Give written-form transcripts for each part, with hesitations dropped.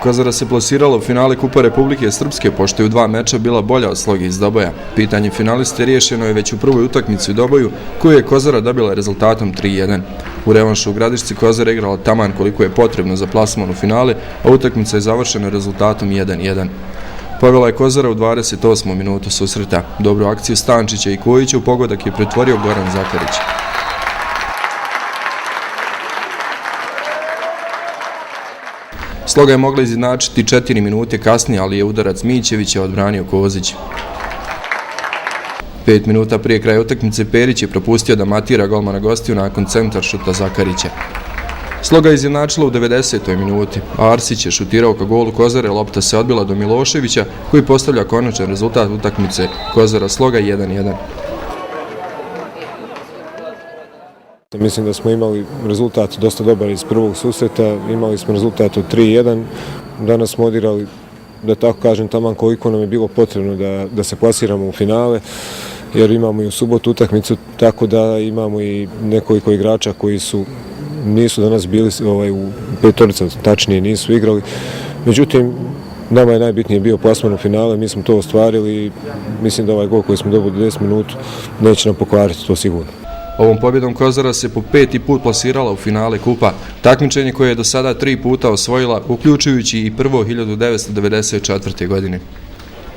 Kozara se plasirala u finale Kupa Republike Srpske, pošto je u 2 meča bila bolja od Sloge iz Doboja. Pitanje finaliste riješeno je već u prvoj utakmici u Doboju, koju je Kozara dobila rezultatom 3:1. U revanšu u Gradišci Kozara igrala taman koliko je potrebno za plasman u finale, a utakmica je završena rezultatom 1:1. Povela je Kozara u 28. minutu susreta. Dobru akciju Stančića i Kojića u pogodak je pretvorio Goran Zakarić. Sloga je mogla izjednačiti 4 minute kasnije, ali je udarac Mićevića odbranio Kozić. 5 minuta prije kraja utakmice Perić je propustio da matira golmana gostiju nakon centar šuta Zakarića. Sloga je izjednačila u 90. minuti, a Arsić je šutirao ka golu Kozare, lopta se odbila do Miloševića, koji postavlja konačan rezultat utakmice Kozara-Sloga 1:1. Mislim da smo imali rezultat dosta dobar iz prvog susreta, imali smo rezultat od 3:1, danas smo odigrali, da tako kažem, taman koliko nam je bilo potrebno da se plasiramo u finale, jer imamo i u subotu utakmicu, tako da imamo i nekoliko igrača koji nisu danas bili u petorica, tačnije nisu igrali. Međutim, nama je najbitnije bio plasman u finale, mi smo to ostvarili i mislim da ovaj gol koji smo dobili 10 minuta neće nam pokvariti, to sigurno. Ovom pobjedom Kozara se po 5. put plasirala u finale Kupa, takmičenje koje je do sada 3 puta osvojila, uključujući i prvo 1994. godine.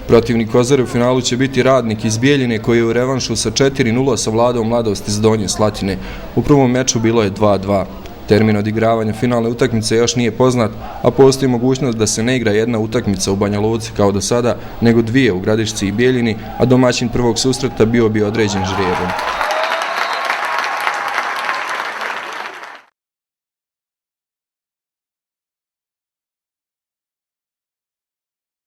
Protivnik Kozare u finalu će biti Radnik iz Bijeljine, koji je u revanšu sa 4:0 savladao Mladost iz Donje Slatine. U prvom meču bilo je 2:2. Termin odigravanja finalne utakmice još nije poznat, a postoji mogućnost da se ne igra jedna utakmica u Banja Luci kao do sada, nego 2 u Gradišci i Bijeljini, a domaćin prvog susreta bio bi određen žrebom.